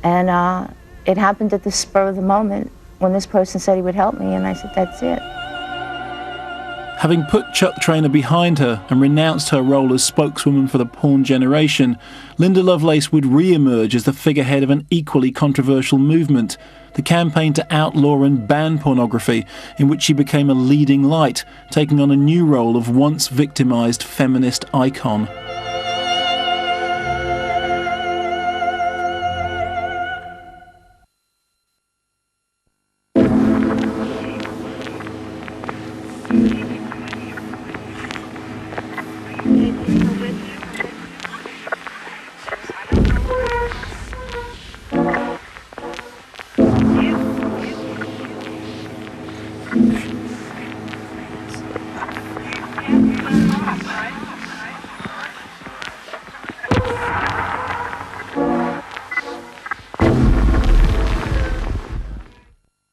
And it happened at the spur of the moment when this person said he would help me, and I said, that's it. Having put Chuck Traynor behind her and renounced her role as spokeswoman for the porn generation, Linda Lovelace would re-emerge as the figurehead of an equally controversial movement, the campaign to outlaw and ban pornography, in which she became a leading light, taking on a new role of once victimised feminist icon.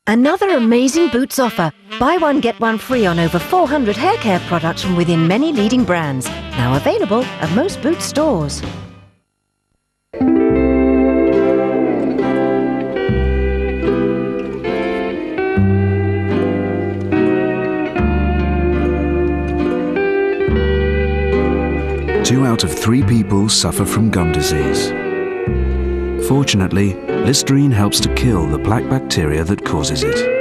Another amazing Boots offer. Buy one, get one free on over 400 hair care products from within many leading brands. Now available at most Boots stores. Two out of 3 people suffer from gum disease. Fortunately, Listerine helps to kill the plaque bacteria that causes it.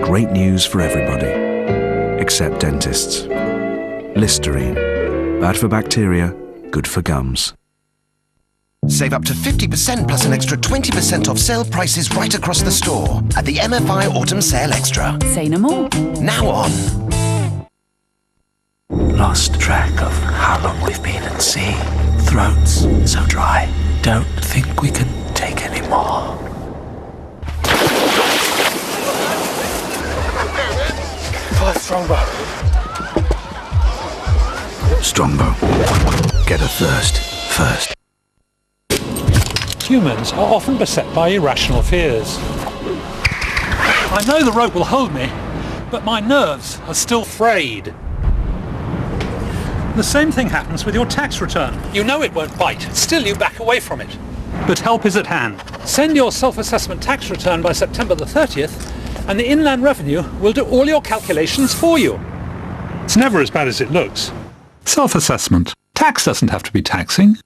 Great news for everybody, except dentists. Listerine. Bad for bacteria, good for gums. Save up to 50% plus an extra 20% off sale prices right across the store at the MFI Autumn Sale Extra. Say no more. Now on. Lost track of how long we've been at sea. Throats so dry. Don't think we can take any more. Strongbow. Strongbow. Get a thirst first. Humans are often beset by irrational fears. I know the rope will hold me, but my nerves are still frayed. The same thing happens with your tax return. You know it won't bite, still you back away from it. But help is at hand. Send your self-assessment tax return by September the 30th, and the Inland Revenue will do all your calculations for you. It's never as bad as it looks. Self-assessment. Tax doesn't have to be taxing.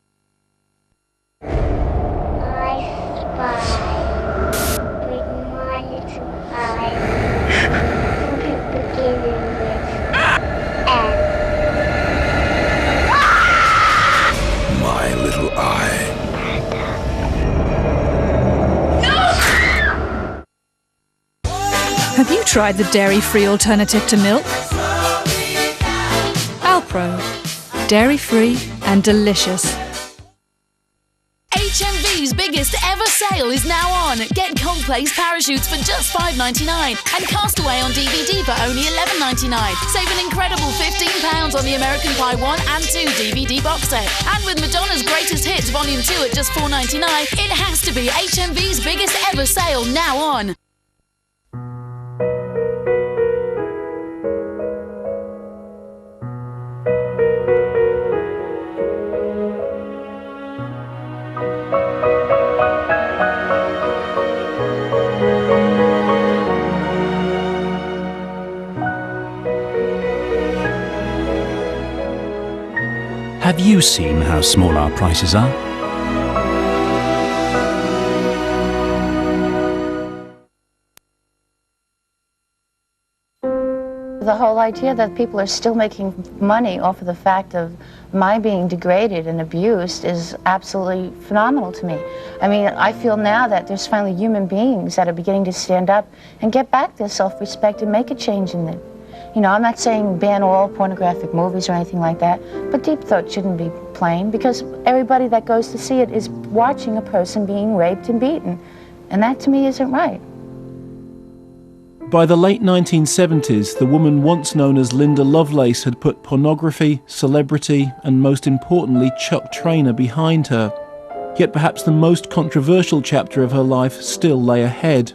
Have you tried the dairy-free alternative to milk? Alpro. Dairy-free and delicious. HMV's biggest ever sale is now on. Get Coldplay's Parachutes for just $5.99 and Castaway on DVD for only $11.99. Save an incredible £15 on the American Pie 1 and 2 DVD box set. And with Madonna's Greatest Hits Volume 2 at just $4.99, it has to be HMV's biggest ever sale now on. Have you seen how small our prices are? The whole idea that people are still making money off of the fact of my being degraded and abused is absolutely phenomenal to me. I mean, I feel now that there's finally human beings that are beginning to stand up and get back their self-respect and make a change in them. You know, I'm not saying ban all pornographic movies or anything like that, but Deep Throat shouldn't be playing because everybody that goes to see it is watching a person being raped and beaten. And that to me isn't right. By the late 1970s, the woman once known as Linda Lovelace had put pornography, celebrity, and most importantly, Chuck Traynor behind her. Yet perhaps the most controversial chapter of her life still lay ahead.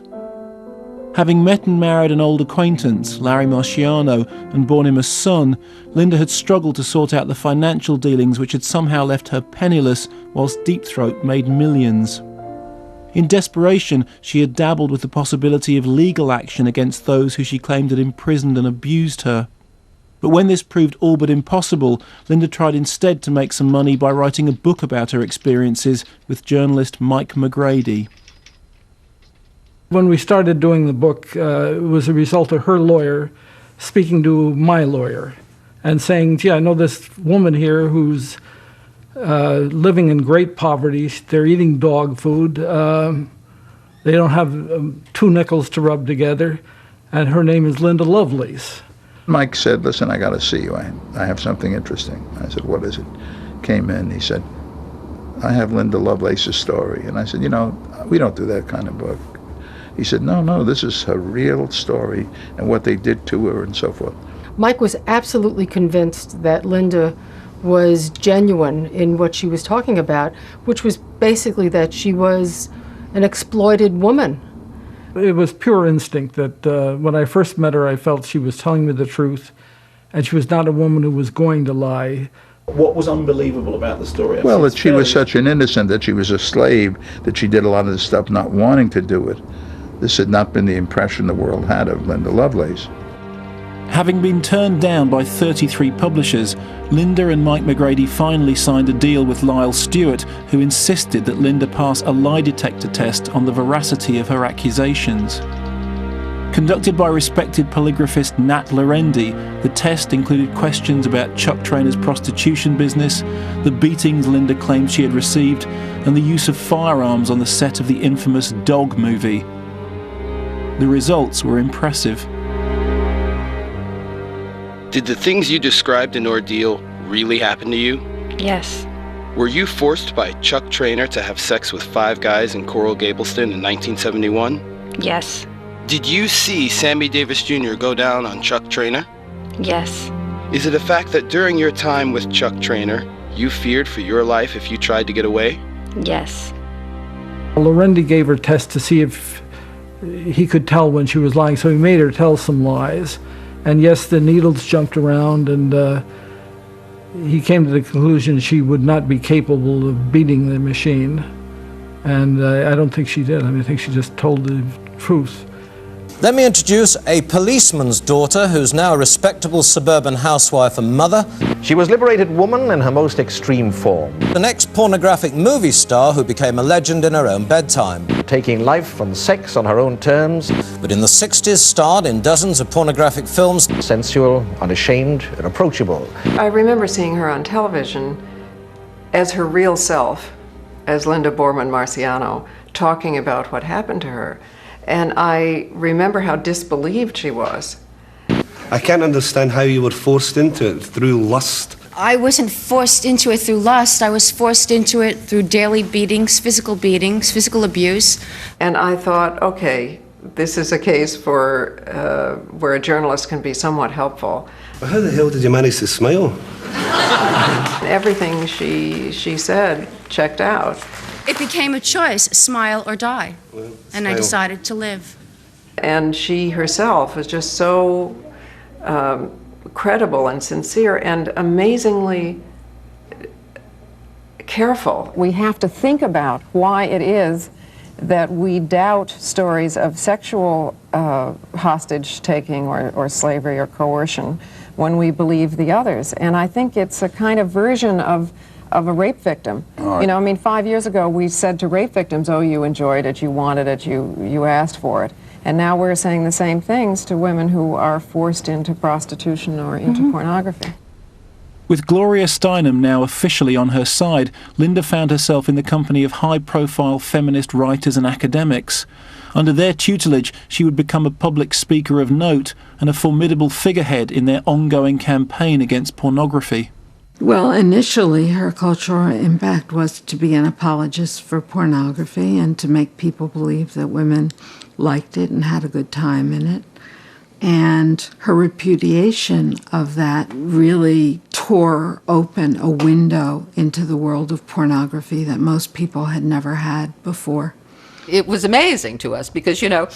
Having met and married an old acquaintance, Larry Marciano, and borne him a son, Linda had struggled to sort out the financial dealings which had somehow left her penniless, whilst Deep Throat made millions. In desperation, she had dabbled with the possibility of legal action against those who she claimed had imprisoned and abused her. But when this proved all but impossible, Linda tried instead to make some money by writing a book about her experiences with journalist Mike McGrady. When we started doing the book, it was a result of her lawyer speaking to my lawyer and saying, gee, I know this woman here who's living in great poverty. They're eating dog food. They don't have 2 nickels to rub together. And her name is Linda Lovelace. Mike said, listen, I got to see you. I have something interesting. I said, what is it? Came in, he said, I have Linda Lovelace's story. And I said, you know, we don't do that kind of book. He said, no, this is her real story and what they did to her and so forth. Mike was absolutely convinced that Linda was genuine in what she was talking about, which was basically that she was an exploited woman. It was pure instinct that when I first met her, I felt she was telling me the truth, and she was not a woman who was going to lie. What was unbelievable about the story? Well, that she was such an innocent, that she was a slave, that she did a lot of this stuff not wanting to do it. This had not been the impression the world had of Linda Lovelace. Having been turned down by 33 publishers, Linda and Mike McGrady finally signed a deal with Lyle Stewart, who insisted that Linda pass a lie detector test on the veracity of her accusations. Conducted by respected polygraphist Nat Lorendi, the test included questions about Chuck Traynor's prostitution business, the beatings Linda claimed she had received, and the use of firearms on the set of the infamous Dog movie. The results were impressive. Did the things you described in Ordeal really happen to you? Yes. Were you forced by Chuck Traynor to have sex with 5 guys in Coral Gableston in 1971? Yes. Did you see Sammy Davis Jr. go down on Chuck Traynor? Yes. Is it a fact that during your time with Chuck Traynor, you feared for your life if you tried to get away? Yes. Lorendi gave her tests to see if he could tell when she was lying, so he made her tell some lies. And yes, the needles jumped around, and he came to the conclusion she would not be capable of beating the machine. And I don't think she did. I mean, I think she just told the truth. Let me introduce a policeman's daughter who's now a respectable suburban housewife and mother. She was liberated woman in her most extreme form. An ex-pornographic movie star who became a legend in her own bedtime. Taking life and sex on her own terms. But in the 60s starred in dozens of pornographic films. Sensual, unashamed, and approachable. I remember seeing her on television as her real self, as Linda Borman Marciano, talking about what happened to her. And I remember how disbelieved she was. I can't understand how you were forced into it through lust. I wasn't forced into it through lust. I was forced into it through daily beatings, physical abuse. And I thought, okay, this is a case for where a journalist can be somewhat helpful. But how the hell did you manage to smile? Everything she said checked out. It became a choice, smile or die. Well, and I decided to live. And she herself was just so credible and sincere and amazingly careful. We have to think about why it is that we doubt stories of sexual hostage taking or slavery or coercion when we believe the others. And I think it's a kind of version of a rape victim. Right. You know, I mean, 5 years ago we said to rape victims, oh, you enjoyed it, you wanted it, you asked for it. And now we're saying the same things to women who are forced into prostitution or into pornography. With Gloria Steinem now officially on her side, Linda found herself in the company of high-profile feminist writers and academics. Under their tutelage, she would become a public speaker of note and a formidable figurehead in their ongoing campaign against pornography. Well, initially, her cultural impact was to be an apologist for pornography and to make people believe that women liked it and had a good time in it. And her repudiation of that really tore open a window into the world of pornography that most people had never had before. It was amazing to us because, you know,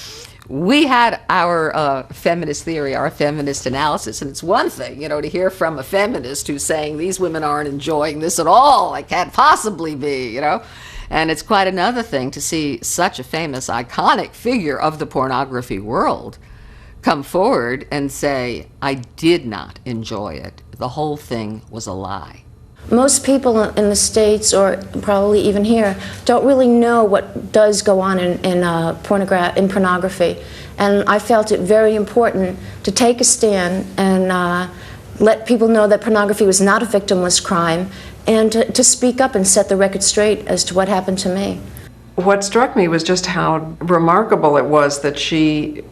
we had our feminist theory, our feminist analysis, and it's one thing, you know, to hear from a feminist who's saying these women aren't enjoying this at all, it can't possibly be, you know. And it's quite another thing to see such a famous, iconic figure of the pornography world come forward and say, I did not enjoy it. The whole thing was a lie. Most people in the States, or probably even here, don't really know what does go on in pornography. And I felt it very important to take a stand and let people know that pornography was not a victimless crime, and to speak up and set the record straight as to what happened to me. What struck me was just how remarkable it was that she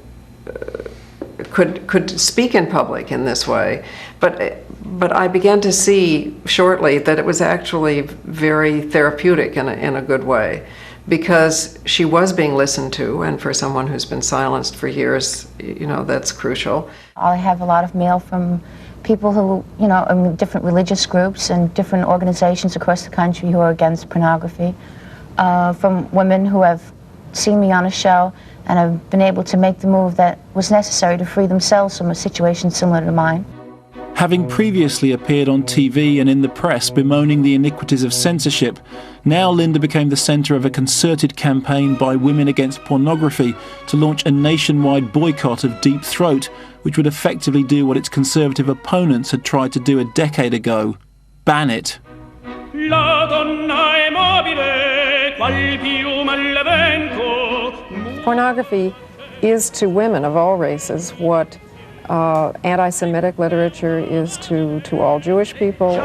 could speak in public in this way. But I began to see shortly that it was actually very therapeutic in a good way, because she was being listened to, and for someone who's been silenced for years, you know, that's crucial. I have a lot of mail from people who, you know, in different religious groups and different organizations across the country who are against pornography, from women who have seen me on a show and have been able to make the move that was necessary to free themselves from a situation similar to mine. Having previously appeared on TV and in the press bemoaning the iniquities of censorship, now Linda became the centre of a concerted campaign by Women Against Pornography to launch a nationwide boycott of Deep Throat, which would effectively do what its conservative opponents had tried to do a decade ago: ban it. Pornography is to women of all races what anti-Semitic literature is to all Jewish people.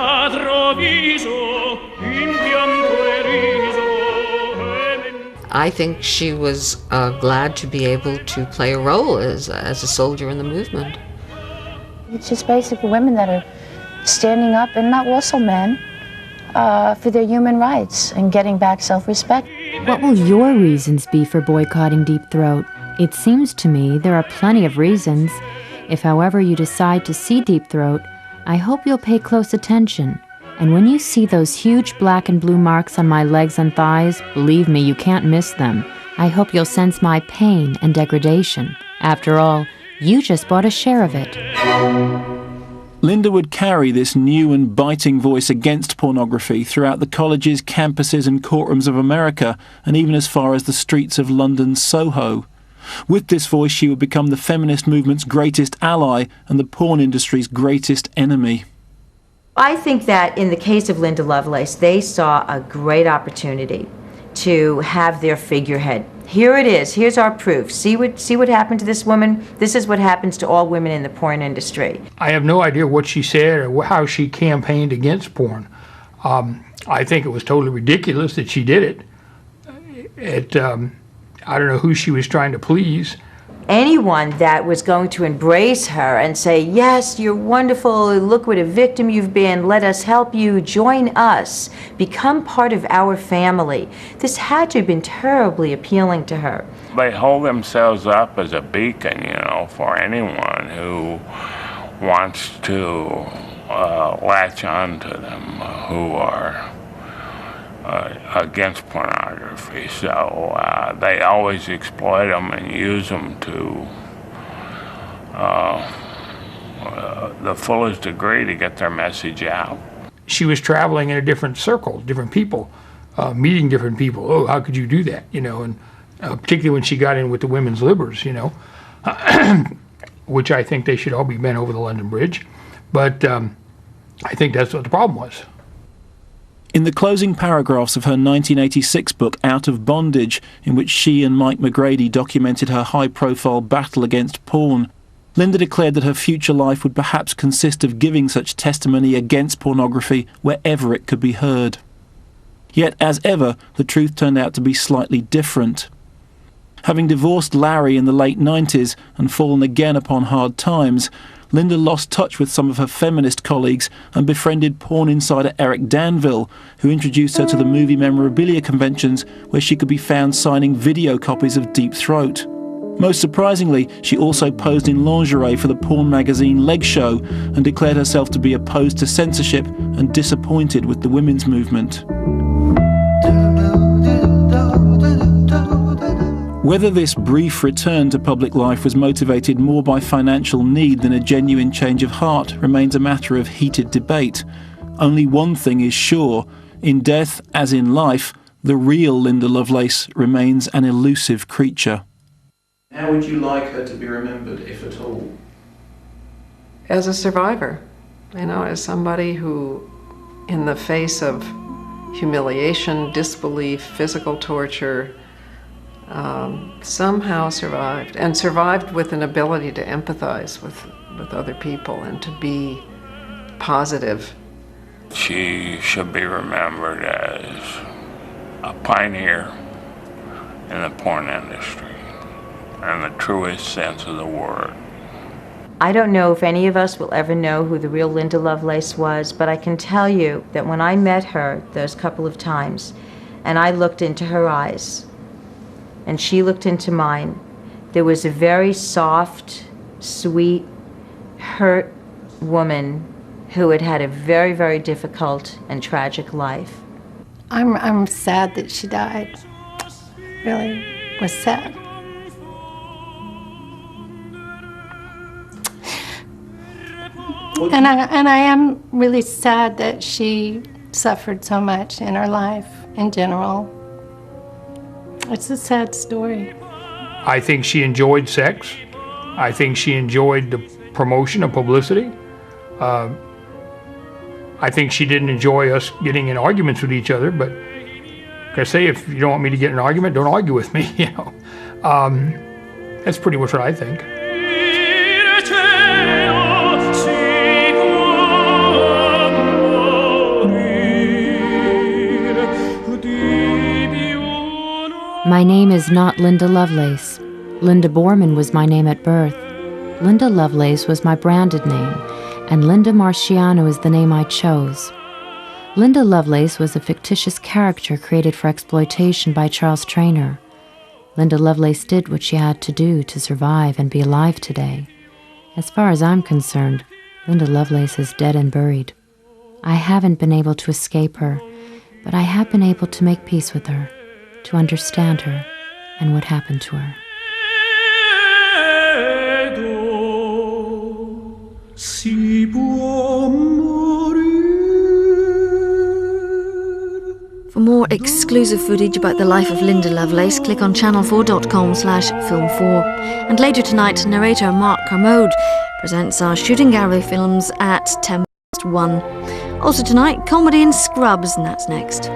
I think she was glad to be able to play a role as a soldier in the movement. It's just basically women that are standing up, and not also men, for their human rights and getting back self-respect. What will your reasons be for boycotting Deep Throat? It seems to me there are plenty of reasons. If, however, you decide to see Deep Throat, I hope you'll pay close attention. And when you see those huge black and blue marks on my legs and thighs, believe me, you can't miss them. I hope you'll sense my pain and degradation. After all, you just bought a share of it. Linda would carry this new and biting voice against pornography throughout the colleges, campuses and courtrooms of America, and even as far as the streets of London's Soho. With this voice, she would become the feminist movement's greatest ally and the porn industry's greatest enemy. I think that in the case of Linda Lovelace, they saw a great opportunity to have their figurehead. Here it is. Here's our proof. See what happened to this woman? This is what happens to all women in the porn industry. I have no idea what she said or how she campaigned against porn. I think it was totally ridiculous that she did it. I don't know who she was trying to please. Anyone that was going to embrace her and say, yes, you're wonderful, look what a victim you've been, let us help you, join us, become part of our family. This had to have been terribly appealing to her. They hold themselves up as a beacon, you know, for anyone who wants to latch on to them, who are against pornography. So they always exploit them and use them to the fullest degree to get their message out. She was traveling in a different circle, different people, meeting different people. Oh, how could you do that? You know, and particularly when she got in with the women's libbers, you know, which I think they should all be bent over the London Bridge. But I think that's what the problem was. In the closing paragraphs of her 1986 book Out of Bondage, in which she and Mike McGrady documented her high-profile battle against porn, Linda declared that her future life would perhaps consist of giving such testimony against pornography wherever it could be heard. Yet, as ever, the truth turned out to be slightly different. Having divorced Larry in the late 90s and fallen again upon hard times, Linda lost touch with some of her feminist colleagues and befriended porn insider Eric Danville, who introduced her to the movie memorabilia conventions where she could be found signing video copies of Deep Throat. Most surprisingly, she also posed in lingerie for the porn magazine Leg Show and declared herself to be opposed to censorship and disappointed with the women's movement. Whether this brief return to public life was motivated more by financial need than a genuine change of heart remains a matter of heated debate. Only one thing is sure: in death, as in life, the real Linda Lovelace remains an elusive creature. How would you like her to be remembered, if at all? As a survivor, as somebody who, in the face of humiliation, disbelief, physical torture, somehow survived, and survived with an ability to empathize with other people and to be positive. She should be remembered as a pioneer in the porn industry, in the truest sense of the word. I don't know if any of us will ever know who the real Linda Lovelace was, but I can tell you that when I met her those couple of times, and I looked into her eyes, and she looked into mine, there was a very soft, sweet, hurt woman who had had a very, very difficult and tragic life. I'm sad that she died. Really was sad. And I am really sad that she suffered so much in her life in general. It's a sad story. I think she enjoyed sex. I think she enjoyed the promotion of publicity. I think she didn't enjoy us getting in arguments with each other, but like I say, if you don't want me to get in an argument, don't argue with me, That's pretty much what I think. My name is not Linda Lovelace. Linda Borman was my name at birth. Linda Lovelace was my branded name, and Linda Marciano is the name I chose. Linda Lovelace was a fictitious character created for exploitation by Charles Traynor. Linda Lovelace did what she had to do to survive and be alive today. As far as I'm concerned, Linda Lovelace is dead and buried. I haven't been able to escape her, but I have been able to make peace with her, to understand her and what happened to her. For more exclusive footage about the life of Linda Lovelace, click on channel4.com/film4. And later tonight, narrator Mark Kermode presents our Shooting Gallery films at 1:10. Also tonight, comedy in Scrubs, and that's next.